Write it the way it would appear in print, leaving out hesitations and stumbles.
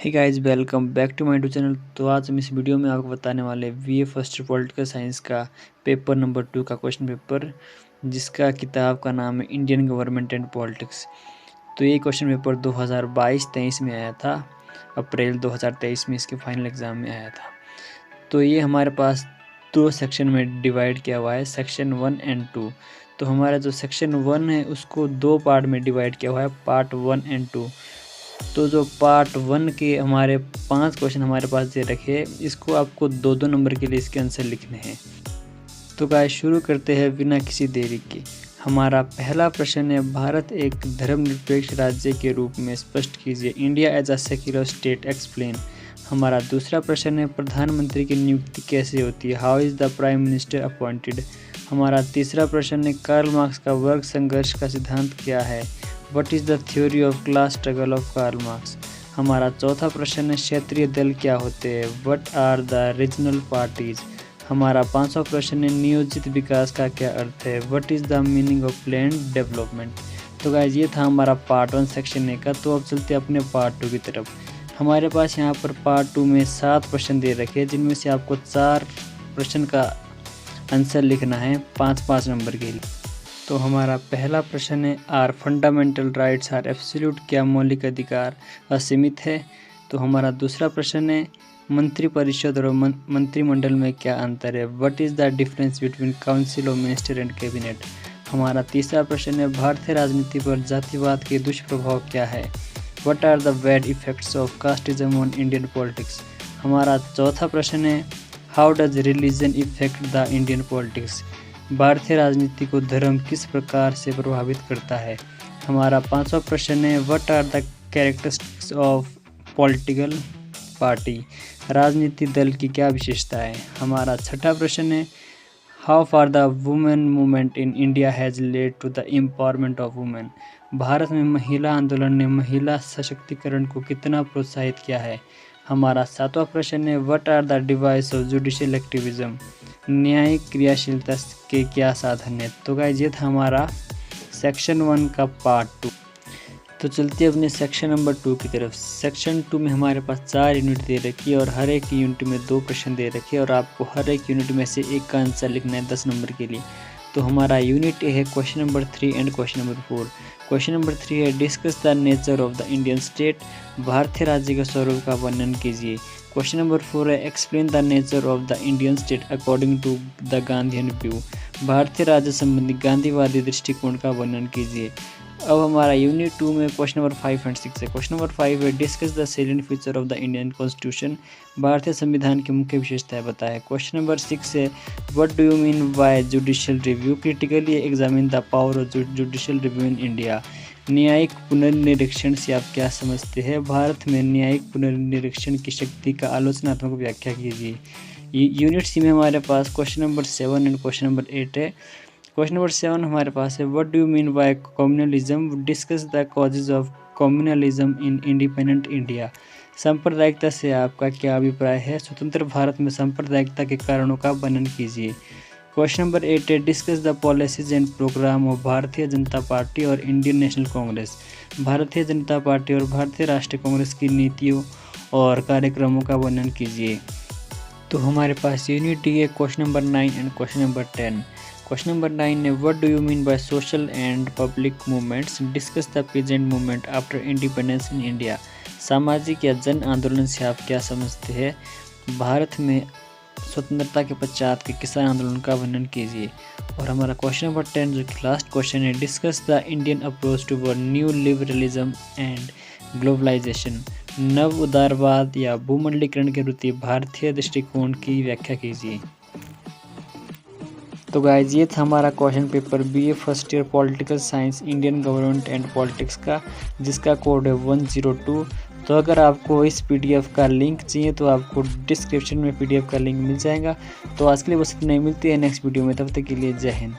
Hey guys, welcome back to my YouTube channel. तो आज हम इस वीडियो में आपको बताने वाले BA first year political science का पेपर नंबर 2 का क्वेश्चन पेपर, जिसका किताब का नाम है इंडियन गवर्नमेंट एंड पॉलिटिक्स। तो ये क्वेश्चन पेपर 2022-23 में आया था। अप्रैल 2023 में इसके फाइनल एग्ज़ाम में आया था। तो ये हमारे पास दो सेक्शन में डिवाइड किया हुआ है, सेक्शन 1 एंड 2। तो हमारा जो सेक्शन 1 है उसको दो पार्ट में डिवाइड किया हुआ है, पार्ट 1 एंड 2। तो जो पार्ट 1 के हमारे 5 क्वेश्चन हमारे पास दे रखे हैं, इसको आपको 2-2 नंबर के लिए इसके आंसर लिखने हैं। तो गाइस शुरू करते हैं बिना किसी देरी के। हमारा पहला प्रश्न है, भारत एक धर्मनिरपेक्ष राज्य के रूप में स्पष्ट कीजिए। India as a secular state, explain. हमारा दूसरा प्रश्न है, प्रधानमंत्री की नियुक्ति कैसे होती है। How is the prime minister appointed. हमारा तीसरा प्रश्न है, कार्ल मार्क्स का वर्ग संघर्ष का सिद्धांत क्या है। What is the theory of class struggle of Karl Marx. हमारा चौथा प्रश्न है, क्षेत्रीय दल क्या होते हैं। What are the regional parties. हमारा 5वां प्रश्न है, नियोजित विकास का क्या अर्थ है। What is the meaning of planned development. तो गाइस ये था हमारा पार्ट 1 सेक्शन ए का। तो अब चलते अपने पार्ट 2 की तरफ। हमारे पास यहाँ पर पार्ट 2 में 7 प्रश्न दे रखे हैं, जिनमें से आपको 4 प्रश्न का आंसर लिखना है 5-5 नंबर के लिए। तो हमारा पहला प्रश्न है, are fundamental rights are absolute. क्या मौलिक अधिकार असीमित है। तो हमारा दूसरा प्रश्न है, मंत्रिपरिषद और मंत्रिमंडल में क्या अंतर है। What is the difference between council of minister and cabinet. हमारा तीसरा प्रश्न है, भारतीय राजनीति पर जातिवाद के दुष्प्रभाव क्या है। What are the bad effects of casteism on Indian politics. हमारा चौथा प्रश्न है, how does religion effect the Indian politics. भारतीय राजनीति को धर्म किस प्रकार से प्रभावित करता है। हमारा 5वां प्रश्न है, what are the characteristics of political party. राजनीति दल की क्या विशेषता है। हमारा 6वां प्रश्न है, how far the women movement in India has led to the empowerment of women. भारत में महिला आंदोलन ने महिला सशक्तिकरण को कितना प्रोत्साहित किया है। हमारा 7वां प्रश्न है, what are the device of judicial activism. न्यायिक क्रियाशीलता के क्या साधन है। तो गाइस ये था हमारा सेक्शन 1 का पार्ट 2। तो चलते अपने सेक्शन नंबर 2 की तरफ। सेक्शन 2 में हमारे पास 4 यूनिट दे रखी है और हर एक यूनिट में 2 प्रश्न दे रखे हैं और आपको हर एक यूनिट में से एक का आंसर लिखना है 10 नंबर के लिए। तो हमारा यूनिट ए है question number 3 and question number 4। Question number 3 है, discuss the nature of the Indian state. भारतीय राज्य के स्वरूप का वर्णन कीजिए। क्वेश्चन नंबर 4 है, explain the nature of the Indian state according to the Gandhian view. भारतीय राज्य संबंधी गांधीवादी दृष्टिकोण का वर्णन कीजिए। अब हमारा यूनिट 2 में क्वेश्चन नंबर 5 एंड 6 है। क्वेश्चन नंबर 5 है, discuss the salient feature of the Indian constitution. भारतीय संविधान की मुख्य विशेषताएं बताएं। क्वेश्चन नंबर 6 है, what do you mean bye judicial review. Critically examine the power of judicial review in India. न्यायिक पुनर्निरीक्षण से आप क्या समझते हैं। भारत में न्यायिक पुनर्निरीक्षण की शक्ति का आलोचनात्मक व्याख्या कीजिए। यूनिट सी में हमारे पास question number 7 and question number 8 है। क्वेश्चन नंबर 7 हमारे पास है, what do you mean by communalism. Discuss the causes of communalism in independent India. सांप्रदायिकता से आपका क्या अभिप्राय है। स्वतंत्र भारत में सांप्रदायिकता के कारणों का वर्णन कीजिए। क्वेश्चन नंबर 8 है, discuss the policies and program of Bharatiya Janata party और इंडियन नेशनल कांग्रेस। भारतीय जनता पार्टी और भारतीय राष्ट्रीय कांग्रेस की नीतियों और कार्यक्रमों का वर्णन कीजिए। तो हमारे पास यूनिट डी है question number 9 and question number 10। Question number 9 है, what do you mean by social and public movements. Discuss the present movement after independence in India. सामाजिक या जन आंदोलन से आप क्या समझते हैं। भारत में स्वतंत्रता के पश्चात के किसान आंदोलन का वर्णन कीजिए। और हमारा क्वेश्चन नंबर 10 जो कि लास्ट क्वेश्चन है, discuss the Indian approach toward new liberalism and globalisation. नव उदारवाद या भूमंडलीकरण के प्रति भारतीय दृष्टिकोण की व्याख्या कीजिए। तो गाइज ये था हमारा question paper BA first year political science Indian government and politics का, जिसका कोड है 102। तो अगर आपको इस पीडीएफ का लिंक चाहिए तो आपको डिस्क्रिप्शन में पीडीएफ का लिंक मिल जाएगा। तो आज के लिए बस इतना ही, मिलती है नेक्स्ट वीडियो में, तब तक के लिए जय हिंद।